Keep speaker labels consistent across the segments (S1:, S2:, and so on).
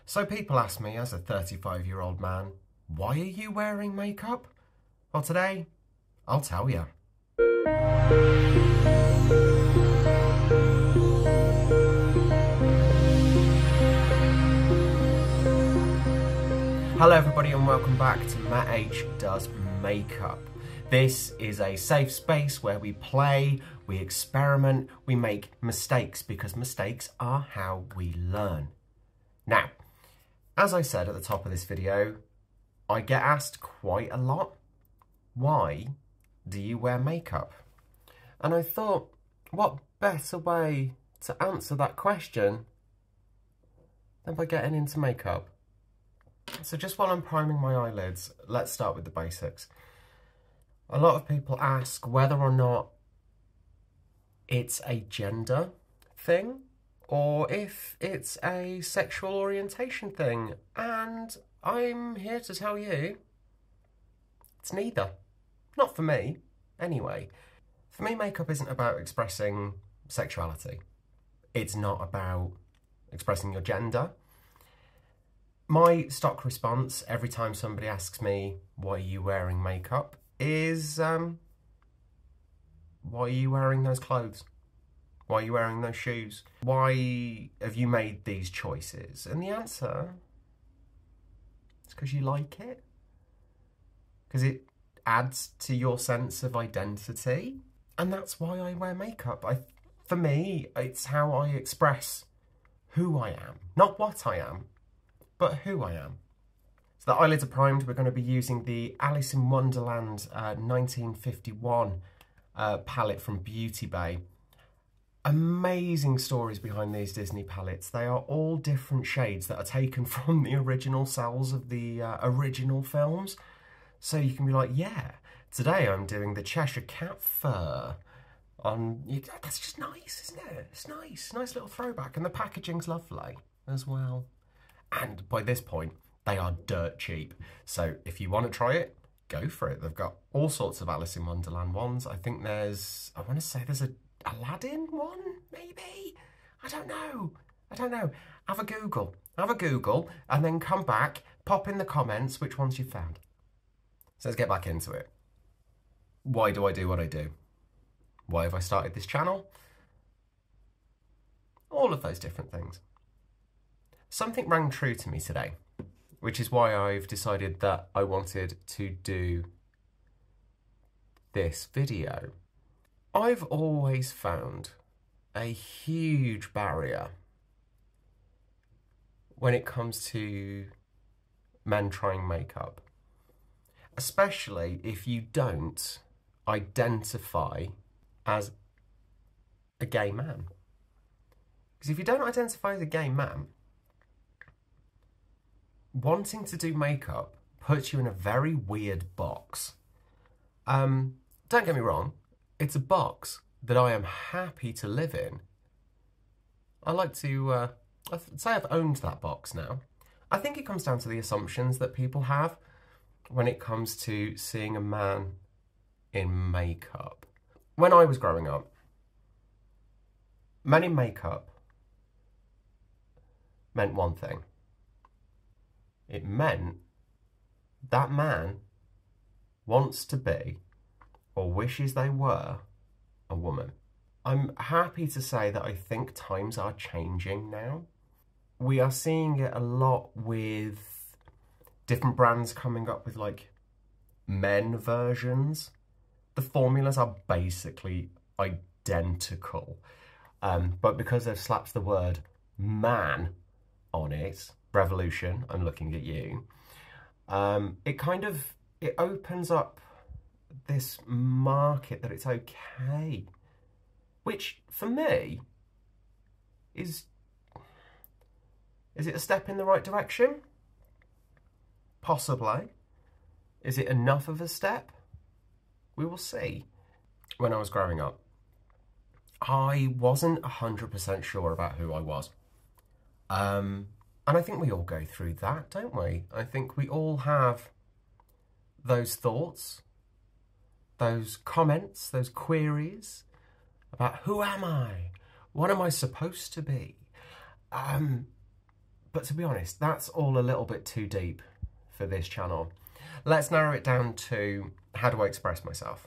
S1: So people ask me, as a 35-year-old man, why are you wearing makeup? Well, today, I'll tell you. Hello everybody and welcome back to Matt H Does Makeup. This is a safe space where we play, we experiment, we make mistakes because mistakes are how we learn. Now, as I said at the top of this video, I get asked quite a lot, why do you wear makeup? And I thought, what better way to answer that question than by getting into makeup? So just while I'm priming my eyelids, let's start with the basics. A lot of people ask whether or not it's a gender thing or if it's a sexual orientation thing. And I'm here to tell you, it's neither. Not for me, anyway. For me, makeup isn't about expressing sexuality. It's not about expressing your gender. My stock response every time somebody asks me, why are you wearing makeup, is, why are you wearing those clothes? Why are you wearing those shoes? Why have you made these choices? And the answer is because you like it. Because it adds to your sense of identity. And that's why I wear makeup. For me, it's how I express who I am. Not what I am, but who I am. So the eyelids are primed. We're going to be using the Alice in Wonderland 1951 palette from Beauty Bay. Amazing stories behind these Disney palettes. They are all different shades that are taken from the original cells of the original films. So you can be like, yeah, today I'm doing the Cheshire Cat fur. That's just nice, isn't it? It's nice. Nice little throwback. And the packaging's lovely as well. And by this point, they are dirt cheap. So if you want to try it, go for it. They've got all sorts of Alice in Wonderland ones. I think there's a Aladdin one, maybe? I don't know. Have a Google, and then come back, pop in the comments which ones you found. So let's get back into it. Why do I do what I do? Why have I started this channel? All of those different things. Something rang true to me today, which is why I've decided that I wanted to do this video. I've always found a huge barrier when it comes to men trying makeup, especially if you don't identify as a gay man. Because if you don't identify as a gay man, wanting to do makeup puts you in a very weird box. Don't get me wrong, it's a box that I am happy to live in. I like to I'd say I've owned that box now. I think it comes down to the assumptions that people have when it comes to seeing a man in makeup. When I was growing up, men in makeup meant one thing. It meant that man wants to be, or wishes they were, a woman. I'm happy to say that I think times are changing now. We are seeing it a lot with different brands coming up with like men versions. The formulas are basically identical, but because they've slapped the word man on it, Revolution, I'm looking at you, it opens up this market that it's okay, which for me is it a step in the right direction? Possibly. Is it enough of a step? We will see. When I was growing up, I wasn't 100% sure about who I was. And I think we all go through that, don't we? I think we all have those thoughts, those comments, those queries about who am I? What am I supposed to be? But to be honest, that's all a little bit too deep for this channel. Let's narrow it down to, how do I express myself?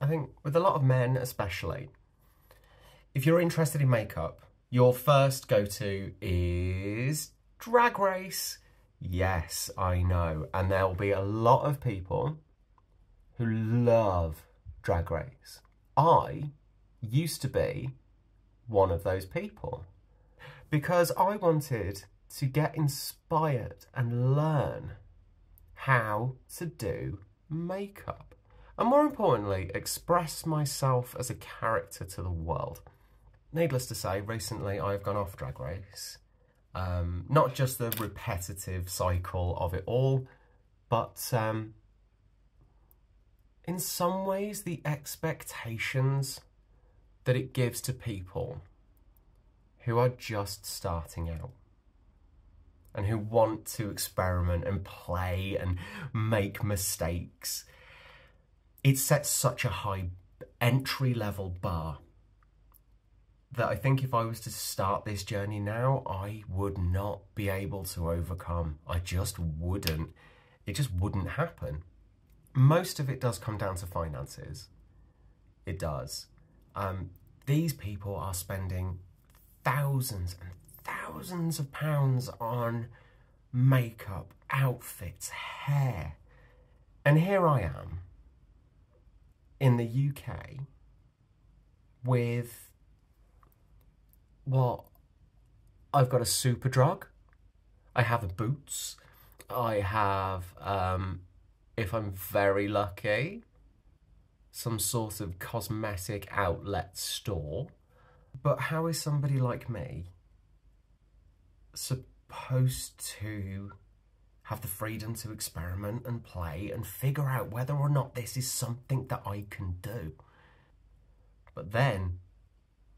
S1: I think with a lot of men especially, if you're interested in makeup, your first go-to is Drag Race. Yes, I know. And there'll be a lot of people who love Drag Race. I used to be one of those people because I wanted to get inspired and learn how to do makeup. And more importantly, express myself as a character to the world. Needless to say, recently I've gone off Drag Race. Not just the repetitive cycle of it all, but in some ways the expectations that it gives to people who are just starting out and who want to experiment and play and make mistakes. It sets such a high entry-level bar that I think if I was to start this journey now, I would not be able to overcome. I just wouldn't. It just wouldn't happen. Most of it does come down to finances. It does. These people are spending thousands and thousands of pounds on makeup, outfits, hair. And here I am in the UK with I've got a Superdrug, I have a Boots, I have, if I'm very lucky, some sort of cosmetic outlet store. But how is somebody like me supposed to have the freedom to experiment and play and figure out whether or not this is something that I can do? But then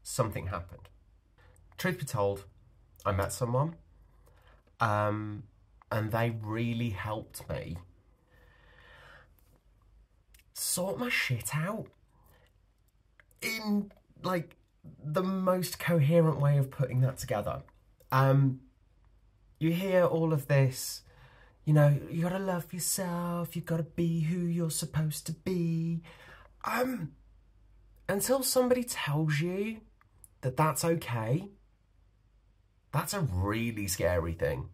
S1: something happened. Truth be told, I met someone and they really helped me sort my shit out in like the most coherent way of putting that together. You hear all of this, you know, you gotta love yourself, you gotta be who you're supposed to be. Until somebody tells you that that's okay, that's a really scary thing.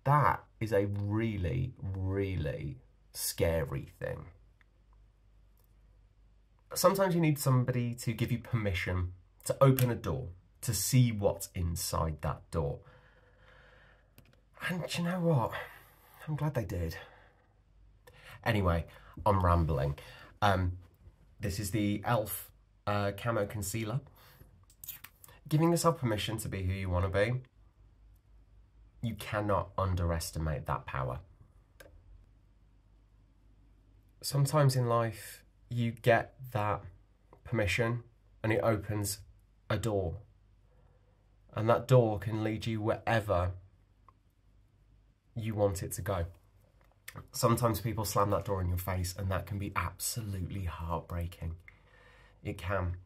S1: That is a really, really scary thing. Sometimes you need somebody to give you permission to open a door, to see what's inside that door. And you know what? I'm glad they did. Anyway, I'm rambling. This is the e.l.f. Camo Concealer. Giving yourself permission to be who you want to be, you cannot underestimate that power. Sometimes in life, you get that permission and it opens a door. And that door can lead you wherever you want it to go. Sometimes people slam that door in your face and that can be absolutely heartbreaking. It can.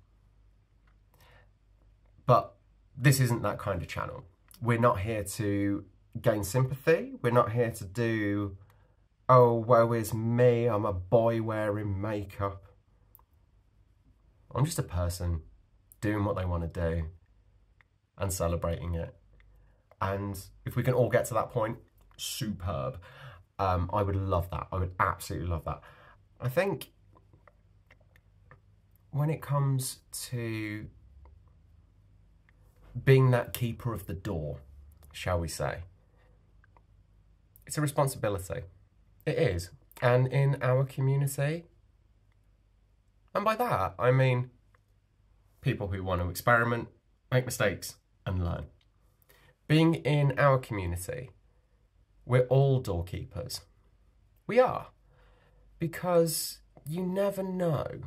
S1: But this isn't that kind of channel. We're not here to gain sympathy. We're not here to do, oh, woe is me, I'm a boy wearing makeup. I'm just a person doing what they want to do and celebrating it. And if we can all get to that point, superb. I would love that. I would absolutely love that. I think when it comes to being that keeper of the door, shall we say, it's a responsibility. It is. And in our community, and by that I mean people who want to experiment, make mistakes and learn. Being in our community, we're all doorkeepers. We are. Because you never know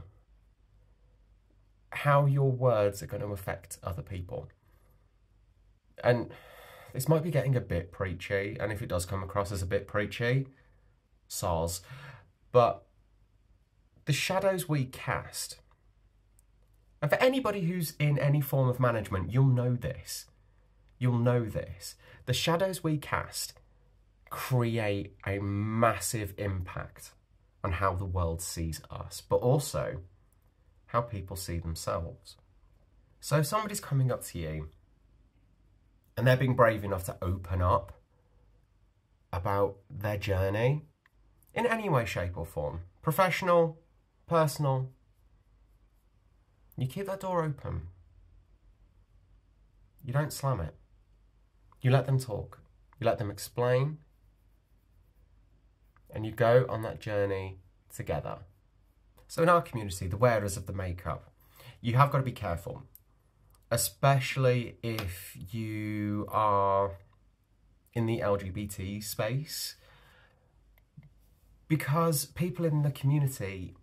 S1: how your words are going to affect other people. And this might be getting a bit preachy, and if it does come across as a bit preachy, soz. But the shadows we cast, and for anybody who's in any form of management, you'll know this. you'll know this. The shadows we cast create a massive impact on how the world sees us, but also how people see themselves. So if somebody's coming up to you and they're being brave enough to open up about their journey in any way, shape or form, professional, personal, you keep that door open. You don't slam it. You let them talk. You let them explain. And you go on that journey together. So in our community, the wearers of the makeup, you have got to be careful, especially if you are in the LGBT space, because people in the community,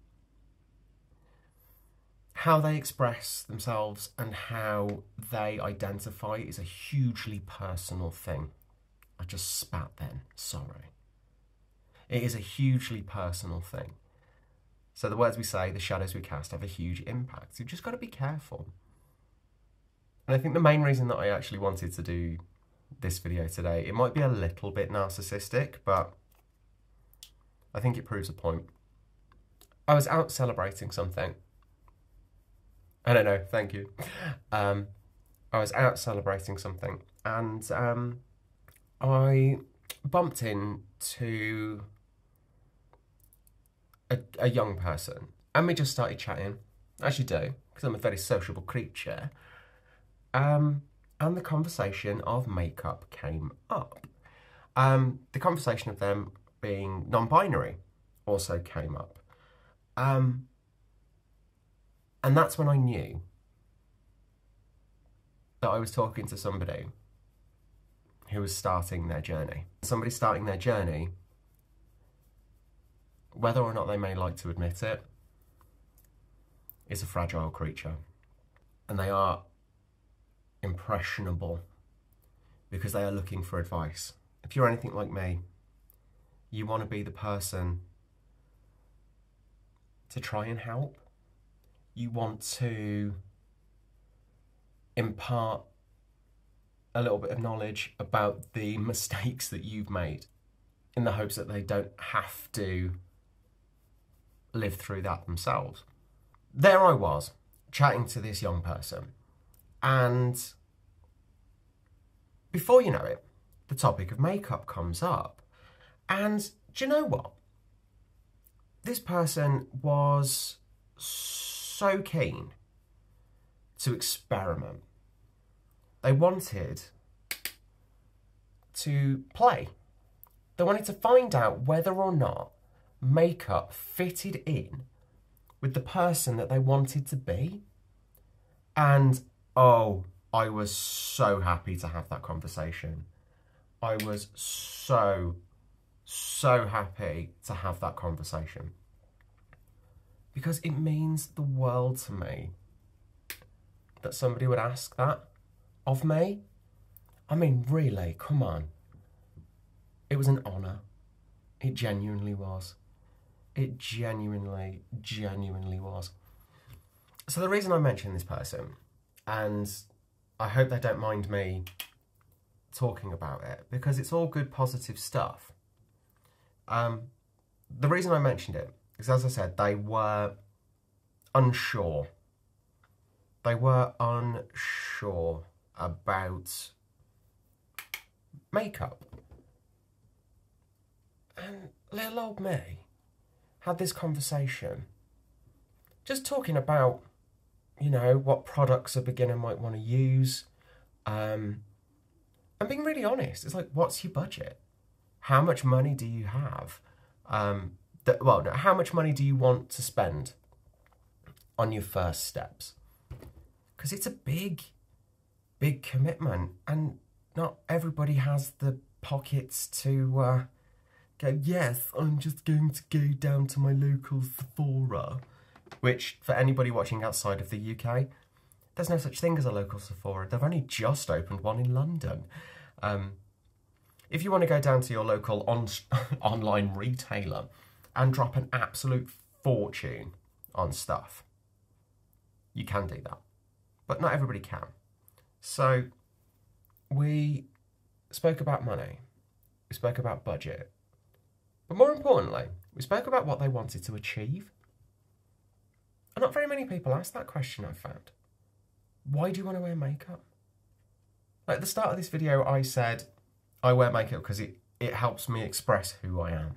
S1: how they express themselves and how they identify is a hugely personal thing. I just spat then, sorry. It is a hugely personal thing. So the words we say, the shadows we cast, have a huge impact. You've just got to be careful. And I think the main reason that I actually wanted to do this video today, it might be a little bit narcissistic, but I think it proves a point. I was out celebrating something. I don't know, thank you. I was out celebrating something and I bumped into a young person and we just started chatting, as you do, because I'm a very sociable creature. And the conversation of makeup came up. The conversation of them being non-binary also came up. And that's when I knew that I was talking to somebody who was starting their journey. Somebody starting their journey, whether or not they may like to admit it, is a fragile creature. And they are impressionable because they are looking for advice. If you're anything like me, you want to be the person to try and help. You want to impart a little bit of knowledge about the mistakes that you've made in the hopes that they don't have to live through that themselves. There I was, chatting to this young person, and before you know it, the topic of makeup comes up. And do you know what? This person was so keen to experiment. They wanted to play. They wanted to find out whether or not makeup fitted in with the person that they wanted to be. And oh, I was so happy to have that conversation. I was so happy to have that conversation. Because it means the world to me that somebody would ask that of me. I mean, really, come on. It was an honour. It genuinely was. It genuinely was. So the reason I mention this person, and I hope they don't mind me talking about it, because it's all good positive stuff. The reason I mentioned it is, as I said, they were unsure. They were unsure about makeup. And little old me had this conversation, just talking about, you know, what products a beginner might want to use. And being really honest, it's like, what's your budget? How much money do you have? How much money do you want to spend on your first steps? Because it's a big commitment, and not everybody has the pockets to go, yes, I'm just going to go down to my local Sephora. Which, for anybody watching outside of the UK, there's no such thing as a local Sephora. They've only just opened one in London. If you want to go down to your local online retailer and drop an absolute fortune on stuff, you can do that. But not everybody can. So we spoke about money, we spoke about budget, but more importantly, we spoke about what they wanted to achieve. And not very many people ask that question, I've found. Why do you want to wear makeup? Like at the start of this video, I said I wear makeup because it helps me express who I am.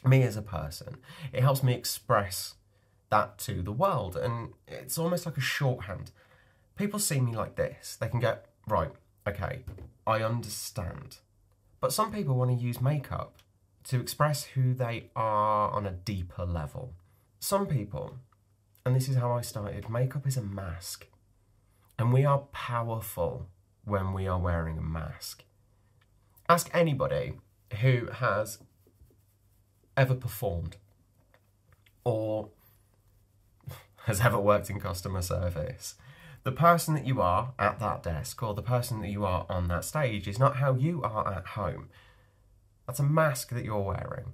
S1: Me as a person. It helps me express that to the world, and it's almost like a shorthand. People see me like this. They can go, right, okay, I understand. But some people want to use makeup to express who they are on a deeper level. Some people, and this is how I started, makeup is a mask. And we are powerful when we are wearing a mask. Ask anybody who has ever performed or has ever worked in customer service. The person that you are at that desk or the person that you are on that stage is not how you are at home. That's a mask that you're wearing.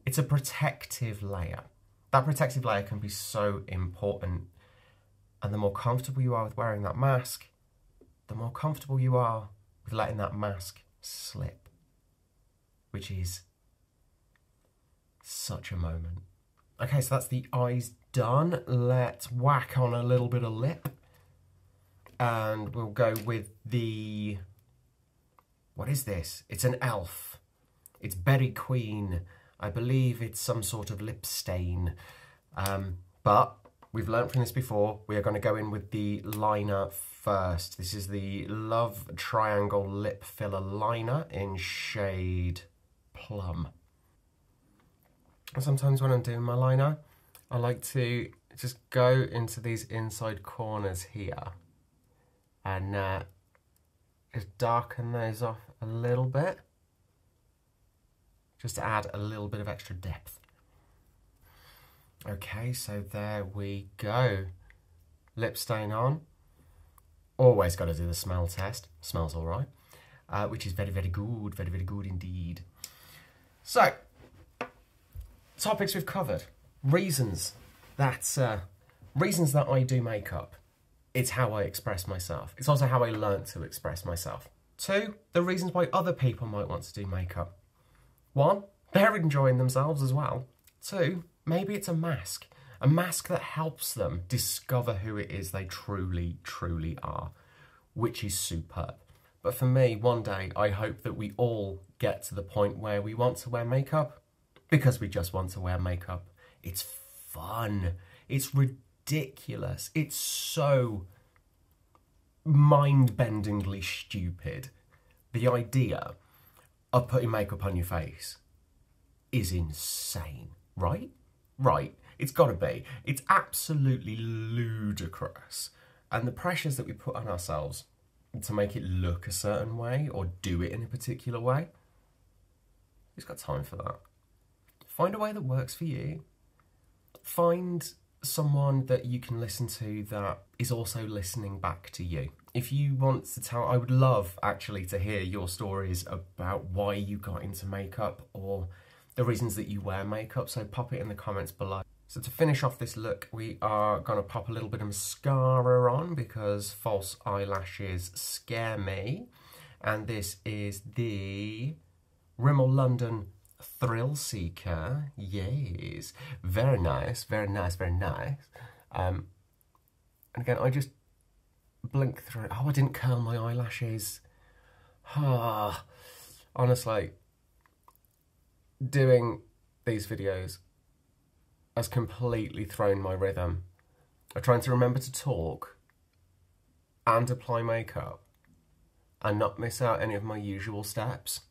S1: It's a protective layer. That protective layer can be so important. And the more comfortable you are with wearing that mask, the more comfortable you are with letting that mask slip, which is such a moment. Okay, so that's the eyes done. Let's whack on a little bit of lip. And we'll go with the... What is this? It's an elf. It's Berry Queen. I believe it's some sort of lip stain. But we've learnt from this before. We are going to go in with the liner first. This is the Love Triangle Lip Filler Liner in shade Plum. Sometimes when I'm doing my liner, I like to just go into these inside corners here and just darken those off a little bit, just to add a little bit of extra depth. Okay, so there we go. Lip stain on. Always got to do the smell test. Smells all right, which is very, very good. Very, very good indeed. So, topics we've covered. Reasons that I do makeup. It's how I express myself. It's also how I learnt to express myself. 2, the reasons why other people might want to do makeup. 1, they're enjoying themselves as well. 2, maybe it's a mask that helps them discover who it is they truly, truly are, which is superb. But for me, one day, I hope that we all get to the point where we want to wear makeup because we just want to wear makeup. It's fun. It's ridiculous. It's so mind-bendingly stupid. The idea of putting makeup on your face is insane, right? Right. It's got to be. It's absolutely ludicrous. And the pressures that we put on ourselves to make it look a certain way or do it in a particular way, who's got time for that? Find a way that works for you. Find someone that you can listen to that is also listening back to you. If you want to tell, I would love actually to hear your stories about why you got into makeup or the reasons that you wear makeup, so pop it in the comments below. So to finish off this look, we are going to pop a little bit of mascara on because false eyelashes scare me. And this is the Rimmel London Thrill Seeker. Yes, very nice, very nice, very nice. And again, I just blink through it. Oh, I didn't curl my eyelashes. Ah, honestly, doing these videos has completely thrown my rhythm. I'm trying to remember to talk and apply makeup and not miss out any of my usual steps.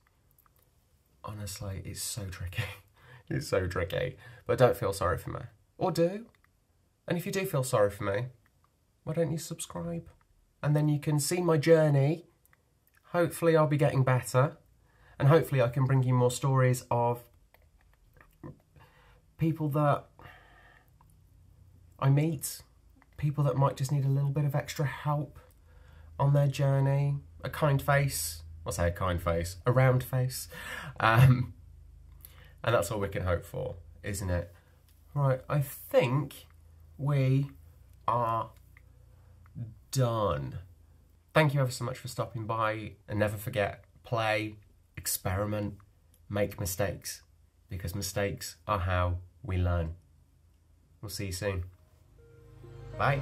S1: Honestly, it's so tricky. It's so tricky. But don't feel sorry for me. Or do. And if you do feel sorry for me, why don't you subscribe? And then you can see my journey. Hopefully I'll be getting better. And hopefully I can bring you more stories of people that I meet. People that might just need a little bit of extra help on their journey. A kind face. I'll say a kind face. A round face. And that's all we can hope for, isn't it? Right, I think we are done. Thank you ever so much for stopping by, and never forget, play, experiment, make mistakes, because mistakes are how we learn. We'll see you soon. Bye.